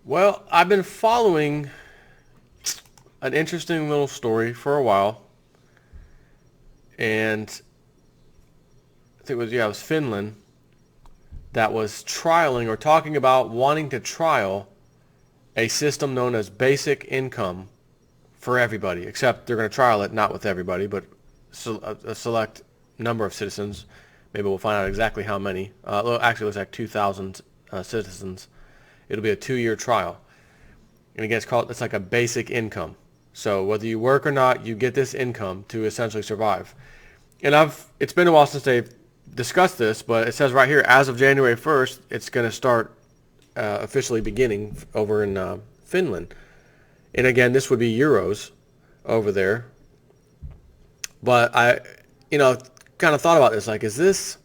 Well, I've been following an interesting little story for a while, and I think it was Finland that was trialing or talking about wanting to trial a system known as basic income for everybody, except they're going to trial it not with everybody, but a select number of citizens. Maybe we'll find out exactly how many. Actually, it was like 2,000 citizens. It'll be a 2-year trial. And again, it's like a basic income. So whether you work or not, you get this income to essentially survive. And it's been a while since they've discussed this, but it says right here, as of January 1st, it's going to start officially beginning over in Finland. And again, this would be euros over there. But I kind of thought about this, like, is this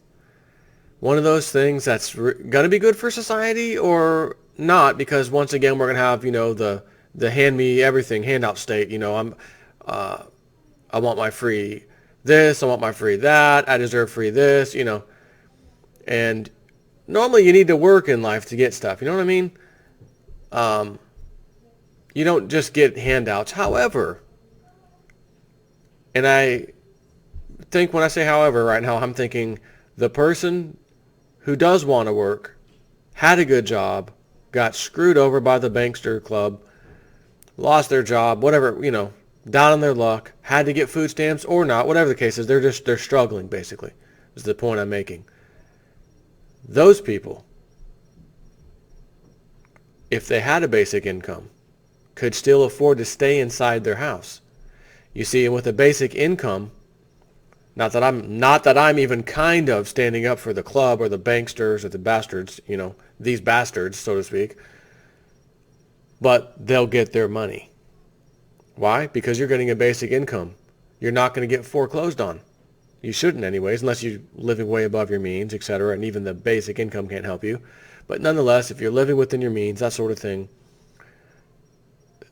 one of those things that's going to be good for society or not? Because once again, we're going to have, the hand me everything handout state. I want my free this, I want my free that, I deserve free this, and normally you need to work in life to get stuff. You know what I mean? You don't just get handouts. However, and I think when I say however right now, I'm thinking the person who does want to work, had a good job, got screwed over by the bankster club, lost their job, whatever, down on their luck, had to get food stamps or not, whatever the case is, they're struggling basically, is the point I'm making. Those people, if they had a basic income, could still afford to stay inside their house. You see, and with a basic income, not that I'm even kind of standing up for the club or the banksters or the bastards, these bastards, so to speak, but they'll get their money. Why? Because you're getting a basic income. You're not going to get foreclosed on. You shouldn't anyways, unless you're living way above your means, etc., and even the basic income can't help you. But nonetheless, if you're living within your means, that sort of thing,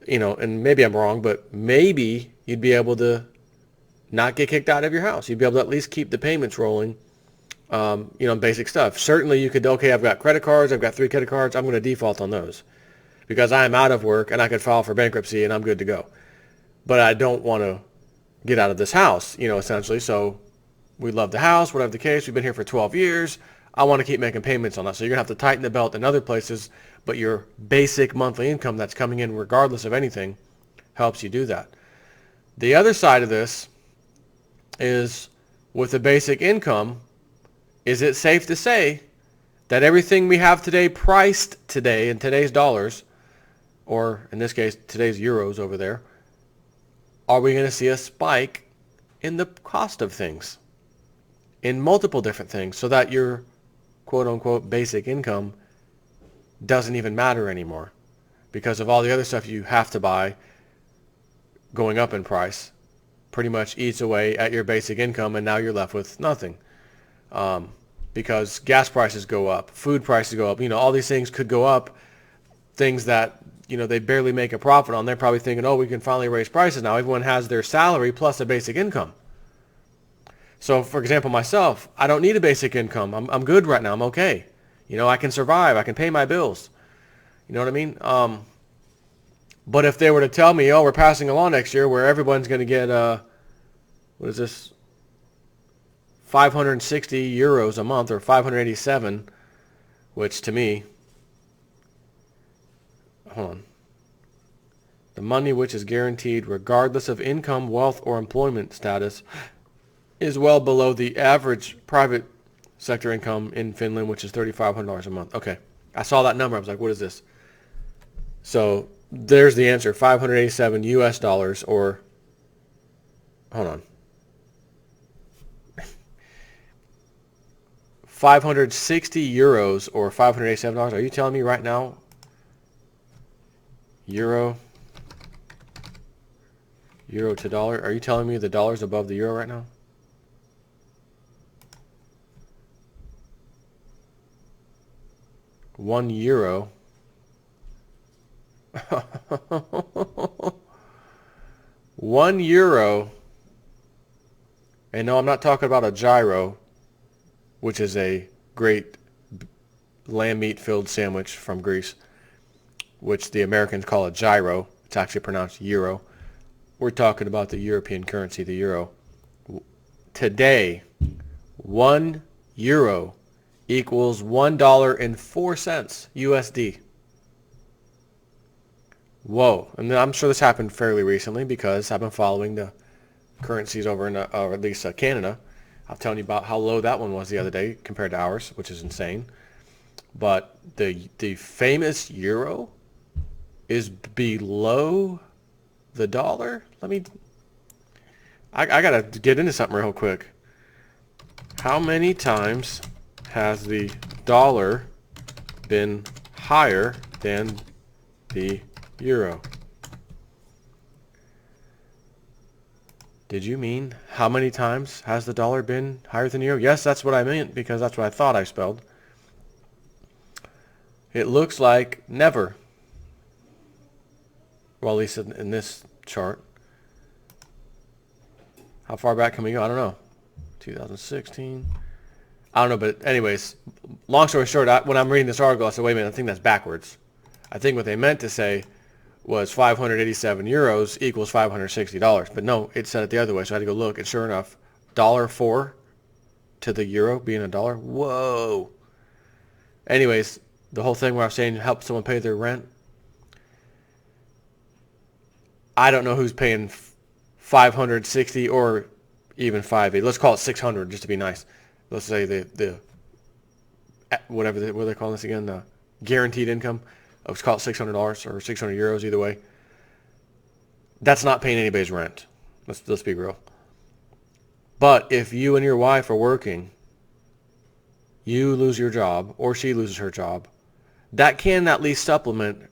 and maybe I'm wrong, but maybe you'd be able to not get kicked out of your house. You'd be able to at least keep the payments rolling, basic stuff. Certainly you could, okay, I've got credit cards, I've got 3 credit cards, I'm going to default on those because I am out of work and I could file for bankruptcy and I'm good to go. But I don't want to get out of this house, essentially. So we love the house, whatever the case. We've been here for 12 years. I want to keep making payments on that. So you're going to have to tighten the belt in other places, but your basic monthly income that's coming in regardless of anything helps you do that. The other side of this is with a basic income, is it safe to say that everything we have today priced today in today's dollars, or in this case, today's euros over there, are we going to see a spike in the cost of things in multiple different things so that your quote-unquote basic income doesn't even matter anymore because of all the other stuff you have to buy going up in price pretty much eats away at your basic income and now you're left with nothing because gas prices go up, food prices go up, all these things could go up, things that they barely make a profit on. They're probably thinking, oh, we can finally raise prices now. Everyone has their salary plus a basic income. So, for example, myself, I don't need a basic income. I'm good right now. I'm okay. I can survive. I can pay my bills. You know what I mean? But if they were to tell me, oh, we're passing a law next year where everyone's going to get, what is this, 560 euros a month or 587, which to me, hold on. The money which is guaranteed regardless of income, wealth, or employment status is well below the average private sector income in Finland, which is $3,500 a month. Okay. I saw that number. I was like, what is this? So there's the answer. 587 US dollars or, hold on. 560 euros or $587. Are you telling me right now Euro to dollar? Are you telling me the dollar's above the euro right now? €1. €1. And no, I'm not talking about a gyro, which is a great lamb meat filled sandwich from Greece. which the Americans call a gyro. It's actually pronounced euro. We're talking about the European currency, the euro. Today, 1 euro equals $1.04 USD. Whoa. And I'm sure this happened fairly recently because I've been following the currencies over in, or at least Canada. I was telling you about how low that one was the other day compared to ours, which is insane. But the famous euro is below the dollar. I got to get into something real quick. How many times has the dollar been higher than the euro? Did you mean how many times has the dollar been higher than the euro? Yes, that's what I meant because that's what I thought I spelled. It looks like never. Well, at least in this chart. How far back can we go? I don't know. 2016. I don't know, but anyways, long story short, when I'm reading this article, I said, wait a minute, I think that's backwards. I think what they meant to say was 587 euros equals $560. But no, it said it the other way, so I had to go look, and sure enough, $1.04 to the euro being a dollar. Whoa. Anyways, the whole thing where I was saying help someone pay their rent, I don't know who's paying 560 or even 580. Let's call it 600 just to be nice. Let's say the whatever what do they call this again? The guaranteed income. Let's call it $600 or 600 euros either way. That's not paying anybody's rent. Let's be real. But if you and your wife are working, you lose your job or she loses her job, that can at least supplement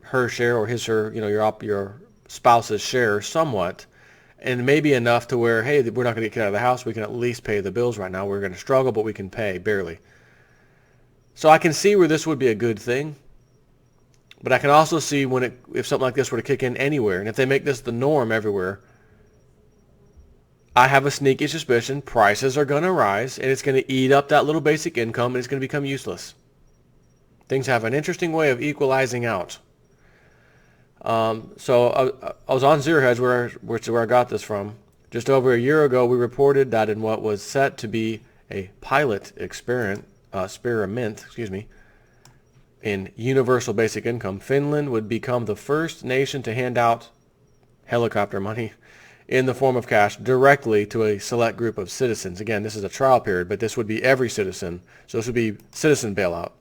her share or her, your spouse's share somewhat, and maybe enough to where, hey, we're not going to get kicked out of the house. We can at least pay the bills right now. We're going to struggle, but we can pay barely. So I can see where this would be a good thing, but I can also see if something like this were to kick in anywhere, and if they make this the norm everywhere, I have a sneaky suspicion prices are going to rise, and it's going to eat up that little basic income, and it's going to become useless. Things have an interesting way of equalizing out. So I was on Zero Hedge, which is where I got this from. Just over a year ago, we reported that in what was set to be a pilot experiment, in universal basic income, Finland would become the first nation to hand out helicopter money in the form of cash directly to a select group of citizens. Again, this is a trial period, but this would be every citizen. So this would be citizen bailout.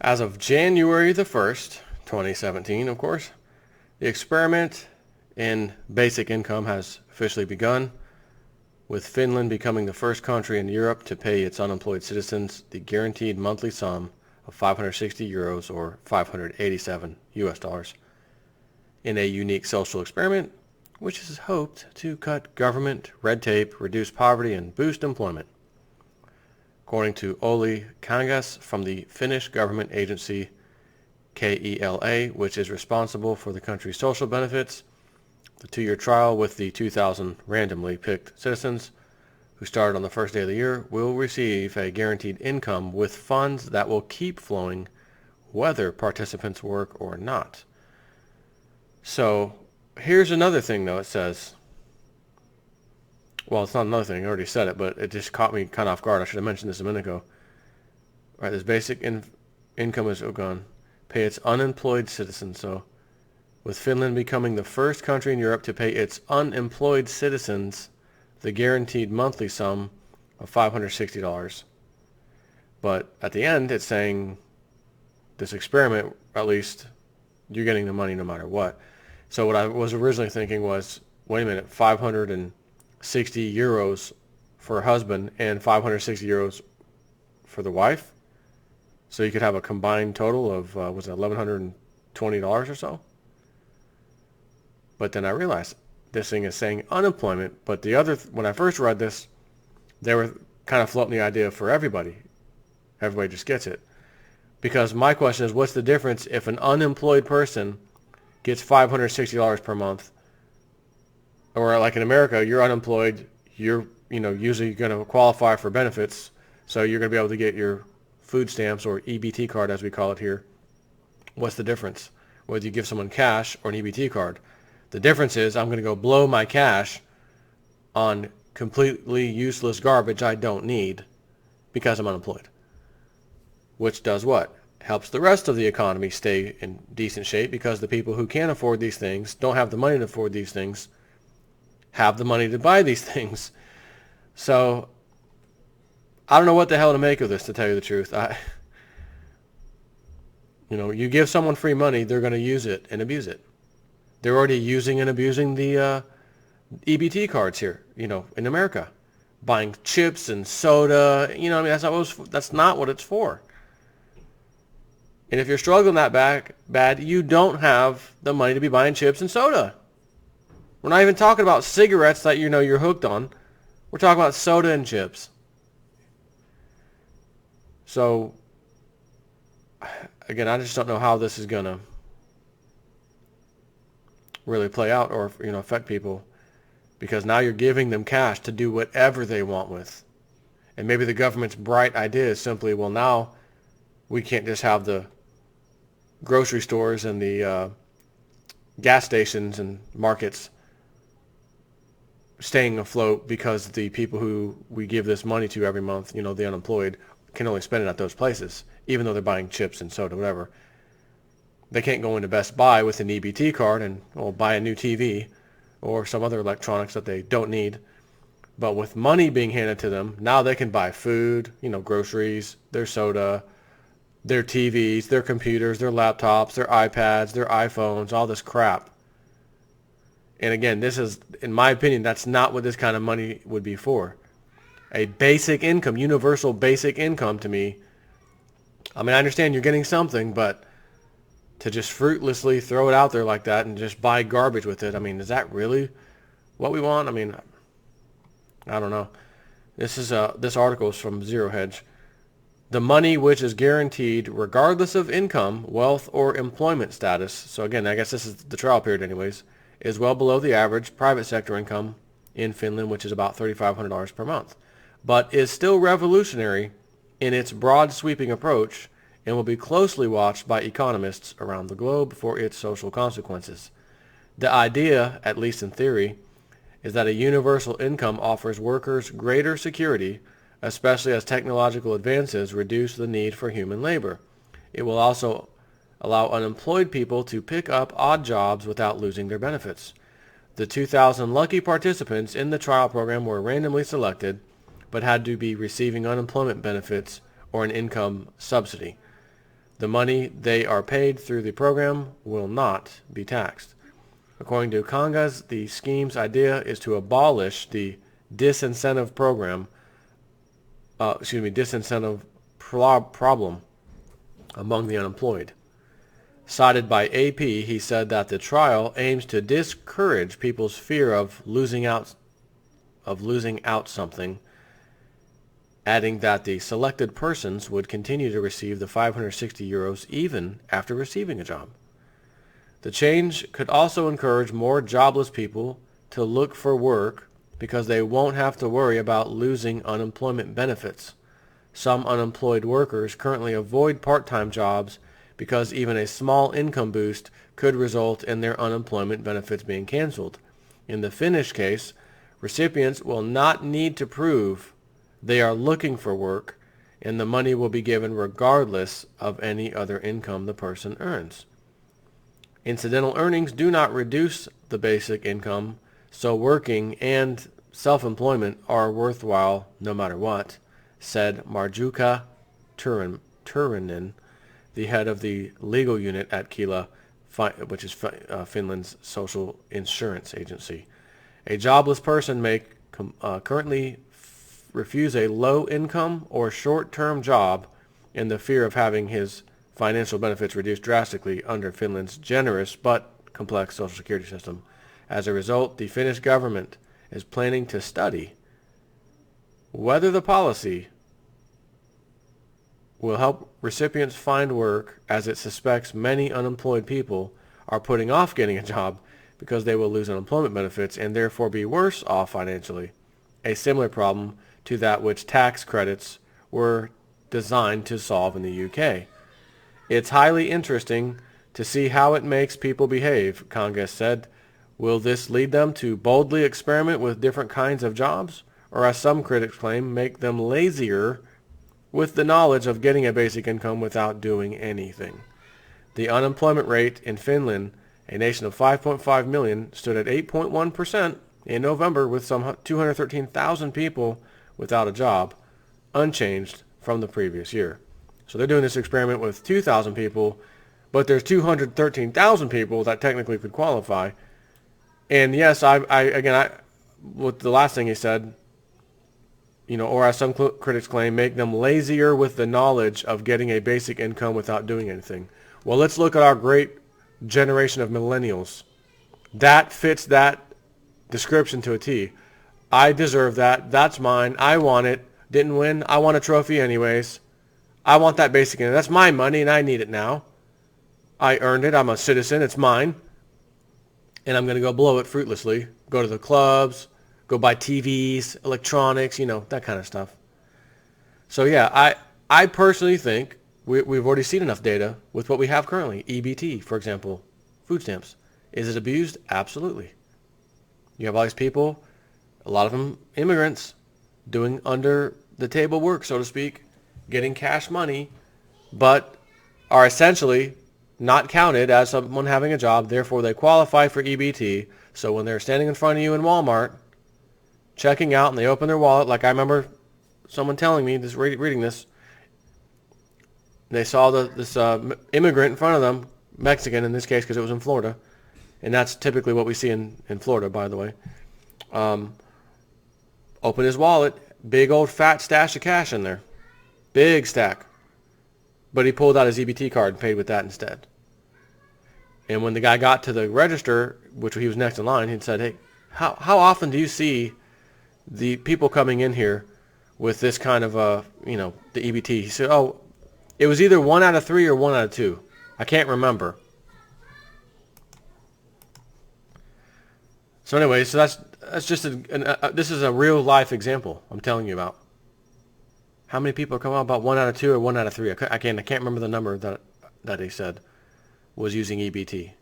As of January the 1st, 2017, of course, the experiment in basic income has officially begun, with Finland becoming the first country in Europe to pay its unemployed citizens the guaranteed monthly sum of 560 euros or 587 US dollars in a unique social experiment which is hoped to cut government red tape, reduce poverty, and boost employment. According to Olli Kangas from the Finnish government agency KELA, which is responsible for the country's social benefits, the 2-year trial with the 2,000 randomly picked citizens who started on the first day of the year will receive a guaranteed income with funds that will keep flowing whether participants work or not. So here's another thing, though. It says, well, it's not another thing. I already said it, but it just caught me kind of off guard. I should have mentioned this a minute ago. All right, this basic income is gone. Pay its unemployed citizens. So with Finland becoming the first country in Europe to pay its unemployed citizens the guaranteed monthly sum of $560. But at the end, it's saying this experiment, at least, you're getting the money no matter what. So what I was originally thinking was, wait a minute, 560 euros for a husband and 560 euros for the wife? So you could have a combined total of, was it $1,120 or so? But then I realized this thing is saying unemployment, but the other, when I first read this, they were kind of floating the idea for everybody. Everybody just gets it. Because my question is, what's the difference if an unemployed person gets $560 per month, or like in America, you're unemployed, you're usually going to qualify for benefits, so you're going to be able to get your food stamps, or EBT card as we call it here. What's the difference? Whether you give someone cash or an EBT card. The difference is I'm going to go blow my cash on completely useless garbage I don't need because I'm unemployed. Which does what? Helps the rest of the economy stay in decent shape, because the people who can't afford these things, don't have the money to afford these things, have the money to buy these things. So I don't know what the hell to make of this, to tell you the truth. You give someone free money, they're going to use it and abuse it. They're already using and abusing the EBT cards here, in America, buying chips and soda. That's not what it's for. And if you're struggling that bad, you don't have the money to be buying chips and soda. We're not even talking about cigarettes that you're hooked on. We're talking about soda and chips. So, again, I just don't know how this is going to really play out or affect people, because now you're giving them cash to do whatever they want with. And maybe the government's bright idea is simply, well, now we can't just have the grocery stores and the gas stations and markets staying afloat because the people who we give this money to every month, the unemployed, can only spend it at those places, even though they're buying chips and soda, whatever. They can't go into Best Buy with an EBT card and buy a new TV or some other electronics that they don't need. But with money being handed to them, now they can buy food, groceries, their soda, their TVs, their computers, their laptops, their iPads, their iPhones, all this crap. And again, this is, in my opinion, that's not what this kind of money would be for. A basic income, universal basic income, to me, I understand you're getting something, but to just fruitlessly throw it out there like that and just buy garbage with it, is that really what we want? I don't know. This article is from Zero Hedge. The money which is guaranteed regardless of income, wealth, or employment status, so again, I guess this is the trial period anyways, is well below the average private sector income in Finland, which is about $3,500 per month, but is still revolutionary in its broad sweeping approach and will be closely watched by economists around the globe for its social consequences. The idea, at least in theory, is that a universal income offers workers greater security, especially as technological advances reduce the need for human labor. It will also allow unemployed people to pick up odd jobs without losing their benefits. The 2,000 lucky participants in the trial program were randomly selected, but had to be receiving unemployment benefits or an income subsidy. The money they are paid through the program will not be taxed. According to Kangas, the scheme's idea is to abolish the disincentive problem among the unemployed. Cited by AP, he said that the trial aims to discourage people's fear of losing out something, adding that the selected persons would continue to receive the 560 euros even after receiving a job. The change could also encourage more jobless people to look for work because they won't have to worry about losing unemployment benefits. Some unemployed workers currently avoid part-time jobs because even a small income boost could result in their unemployment benefits being canceled. In the Finnish case, recipients will not need to prove they are looking for work, and the money will be given regardless of any other income the person earns. Incidental earnings do not reduce the basic income, so working and self-employment are worthwhile no matter what, said Marjuka Turinen, the head of the legal unit at Kela, which is Finland's social insurance agency. A jobless person may currently refuse a low-income or short-term job in the fear of having his financial benefits reduced drastically under Finland's generous but complex social security system. As a result, the Finnish government is planning to study whether the policy will help recipients find work, as it suspects many unemployed people are putting off getting a job because they will lose unemployment benefits and therefore be worse off financially, a similar problem to that which tax credits were designed to solve in the UK. It's highly interesting to see how it makes people behave, Congress said. Will this lead them to boldly experiment with different kinds of jobs, or as some critics claim, make them lazier with the knowledge of getting a basic income without doing anything? The unemployment rate in Finland, a nation of 5.5 million, stood at 8.1% in November, with some 213,000 people without a job, unchanged from the previous year. So they're doing this experiment with 2,000 people, but there's 213,000 people that technically could qualify. And yes, with the last thing he said, or as some critics claim, make them lazier with the knowledge of getting a basic income without doing anything. Well, let's look at our great generation of millennials. That fits that description to a T. I deserve that. That's mine. I want it. Didn't win. I want a trophy anyways. I want that basic income. That's my money and I need it now. I earned it. I'm a citizen. It's mine. And I'm going to go blow it fruitlessly. Go to the clubs, go buy TVs, electronics, that kind of stuff. So yeah, I personally think we've already seen enough data with what we have currently. EBT, for example, food stamps. Is it abused? Absolutely. You have all these people, a lot of them immigrants, doing under the table work, so to speak, getting cash money, but are essentially not counted as someone having a job. Therefore, they qualify for EBT. So when they're standing in front of you in Walmart, checking out, and they open their wallet, like I remember someone telling me, reading this, they saw this immigrant in front of them, Mexican in this case because it was in Florida, and that's typically what we see in Florida, by the way. Open his wallet, big old fat stash of cash in there. Big stack. But he pulled out his EBT card and paid with that instead. And when the guy got to the register, which he was next in line, he said, hey, how often do you see the people coming in here with this kind of, the EBT? He said, oh, it was either 1 out of 3 or 1 out of 2. I can't remember. So anyway, so that's just this is a real life example I'm telling you about. How many people are coming out about 1 out of 2 or 1 out of 3? I can't remember the number that he said was using EBT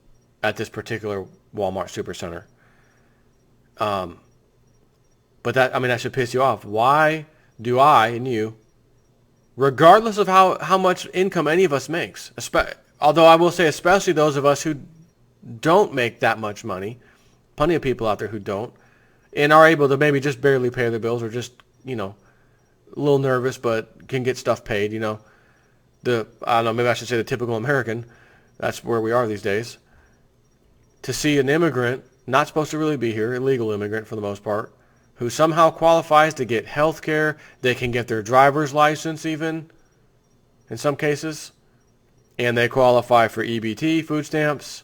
at this particular Walmart Supercenter. But that should piss you off. Why do I and you, regardless of how much income any of us makes, although I will say especially those of us who don't make that much money, plenty of people out there who don't, and are able to maybe just barely pay their bills or just, a little nervous but can get stuff paid, I don't know, maybe I should say the typical American. That's where we are these days. To see an immigrant, not supposed to really be here, illegal immigrant for the most part, who somehow qualifies to get health care, they can get their driver's license even, in some cases, and they qualify for EBT, food stamps,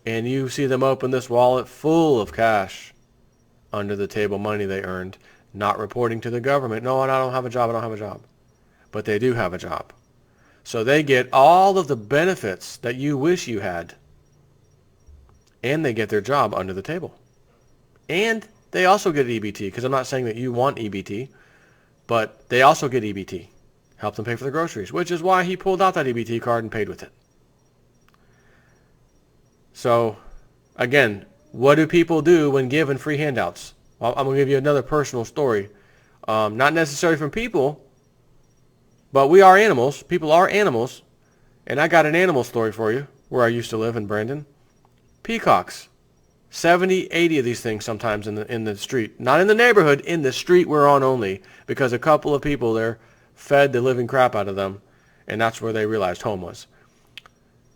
and you see them open this wallet full of cash, under the table money they earned, not reporting to the government. No, I don't have a job. But they do have a job. So they get all of the benefits that you wish you had. And they get their job under the table. And they also get EBT, because I'm not saying that you want EBT, but they also get EBT. Help them pay for the groceries, which is why he pulled out that EBT card and paid with it. So, again, what do people do when given free handouts? Well, I'm going to give you another personal story. Not necessarily from people, but we are animals. People are animals. And I got an animal story for you, where I used to live in Brandon. Peacocks. 70, 80 of these things sometimes in the street. Not in the neighborhood, in the street we're on only, because a couple of people there fed the living crap out of them, and that's where they realized home was.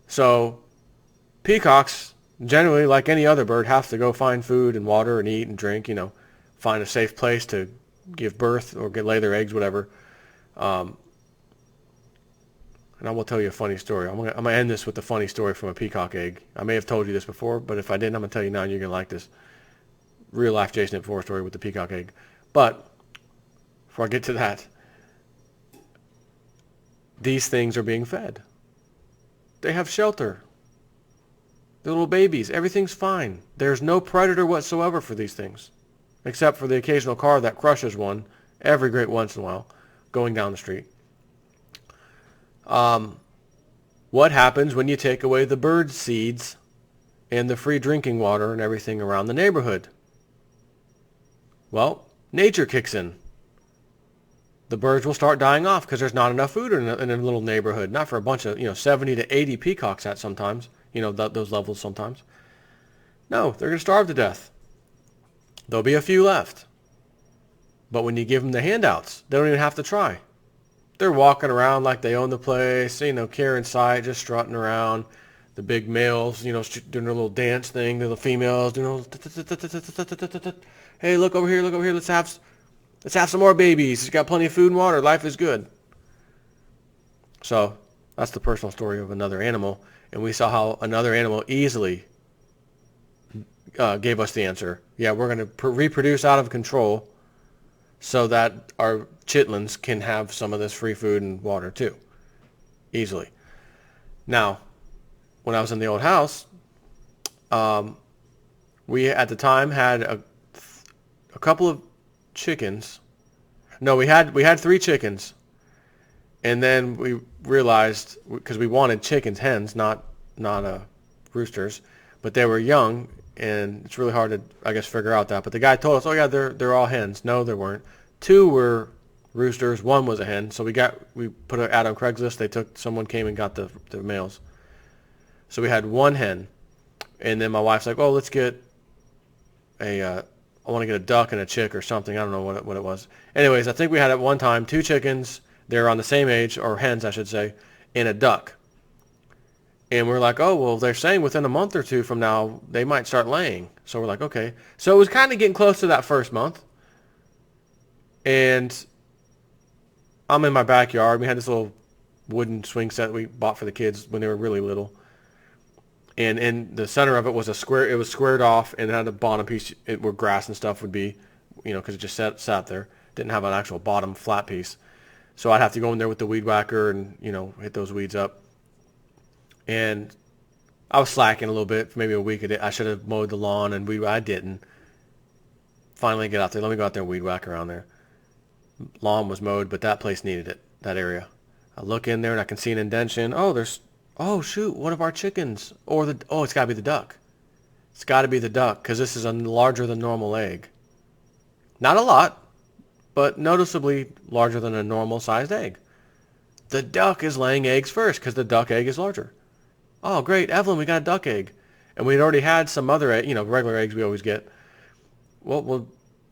So, peacocks, generally, like any other bird, have to go find food and water and eat and drink, find a safe place to give birth or lay their eggs, whatever. And I will tell you a funny story. I'm gonna end this with a funny story from a peacock egg. I may have told you this before, but if I didn't, I'm going to tell you now, and you're going to like this. Real life Jason at 4 story with the peacock egg. But before I get to that, these things are being fed. They have shelter. They're little babies. Everything's fine. There's no predator whatsoever for these things, except for the occasional car that crushes one every great once in a while going down the street. What happens when you take away the bird seeds and the free drinking water and everything around the neighborhood? Well, nature kicks in. The birds will start dying off because there's not enough food in a little neighborhood. Not for a bunch of, 70 to 80 peacocks at sometimes, those levels sometimes. No, they're going to starve to death. There'll be a few left. But when you give them the handouts, they don't even have to try. They're walking around like they own the place, care in sight, just strutting around. The big males, doing their little dance thing. The females doing hey, look over here, let's have some more babies. It's got plenty of food and water. Life is good. So that's the personal story of another animal. And we saw how another animal easily gave us the answer. Yeah, we're going to reproduce out of control so that our chitlins can have some of this free food and water too. Easily. Now, when I was in the old house, we at the time had a couple of chickens. No, we had 3 chickens. And then we realized, because we wanted hens, not roosters, but they were young, and it's really hard to, I guess, figure out that. But the guy told us, oh yeah, they're all hens. No, they weren't. 2 were roosters. 1 was a hen. So we put an ad on Craigslist. Someone came and got the males. So we had 1 hen, and then my wife's like, oh, let's get I want to get a duck and a chick or something. I don't know what it was. Anyways, I think we had at one time 2 chickens. They were on the same age, or hens, I should say, and a duck. And we're like, oh, well, they're saying within a month or 2 from now, they might start laying. So we're like, okay. So it was kind of getting close to that first month. And I'm in my backyard. We had this little wooden swing set we bought for the kids when they were really little. And in the center of it was a square. It was squared off, and it had a bottom piece where grass and stuff would be, because it just sat there. Didn't have an actual bottom flat piece. So I'd have to go in there with the weed whacker and, hit those weeds up. And I was slacking a little bit for maybe a week. I should have mowed the lawn, and I didn't. Finally get out there. Let me go out there and weed whack around there. Lawn was mowed, but that place needed it, that area. I look in there, and I can see an indentation. Oh, shoot, one of our chickens. It's got to be the duck. It's got to be the duck, because this is a larger than normal egg. Not a lot, but noticeably larger than a normal sized egg. The duck is laying eggs first, because the duck egg is larger. Oh, great, Evelyn, we got a duck egg. And we'd already had some other, regular eggs we always get. Well, we're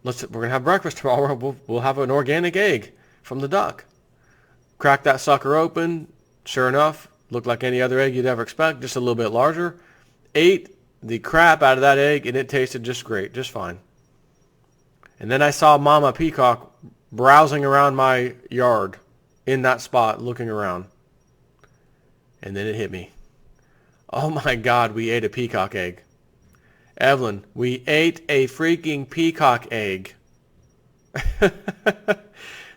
going to have breakfast tomorrow. We'll have an organic egg from the duck. Crack that sucker open. Sure enough, looked like any other egg you'd ever expect, just a little bit larger. Ate the crap out of that egg, and it tasted just great, just fine. And then I saw Mama Peacock browsing around my yard in that spot, looking around. And then it hit me. Oh my God, we ate a peacock egg. Evelyn, we ate a freaking peacock egg.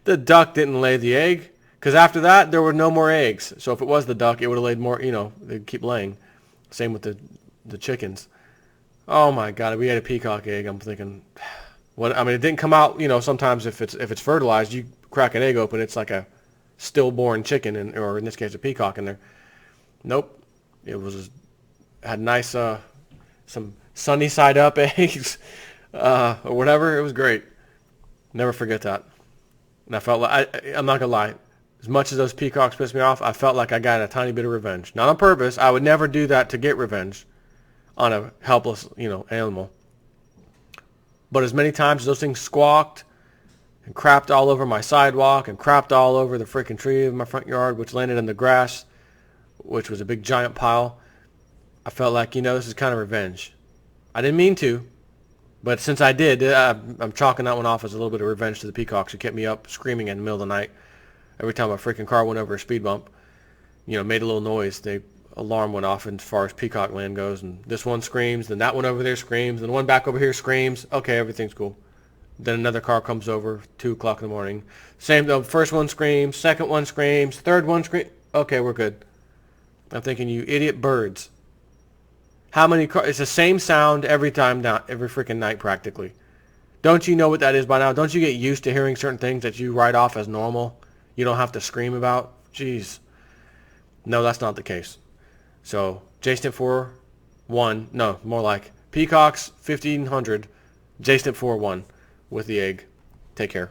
The duck didn't lay the egg. Because after that, there were no more eggs. So if it was the duck, it would have laid more, they'd keep laying. Same with the chickens. Oh my God, we had a peacock egg. I'm thinking, it didn't come out, sometimes if it's fertilized, you crack an egg open, it's like a stillborn chicken, or in this case, a peacock in there. Nope. It had nice, some sunny side up eggs, or whatever. It was great. Never forget that. And I felt like, I'm not going to lie. As much as those peacocks pissed me off, I felt like I got a tiny bit of revenge. Not on purpose. I would never do that to get revenge on a helpless, animal. But as many times as those things squawked and crapped all over my sidewalk and crapped all over the freaking tree in my front yard, which landed in the grass, which was a big giant pile, I felt like, this is kind of revenge. I didn't mean to, but since I did, I'm chalking that one off as a little bit of revenge to the peacocks who kept me up screaming in the middle of the night. Every time a freaking car went over a speed bump, made a little noise, the alarm went off as far as peacock land goes, and this one screams, then that one over there screams, and the one back over here screams. Okay, everything's cool. Then another car comes over, 2 o'clock in the morning. Same, the first one screams, second one screams, third one screams. Okay, we're good. I'm thinking, you idiot birds. How many cars? It's the same sound every time down, every freaking night practically. Don't you know what that is by now? Don't you get used to hearing certain things that you write off as normal? You don't have to scream about? Jeez. No, that's not the case. So JSNP 4 1, no, more like Peacocks 1500, JSNP 4 1 with the egg. Take care.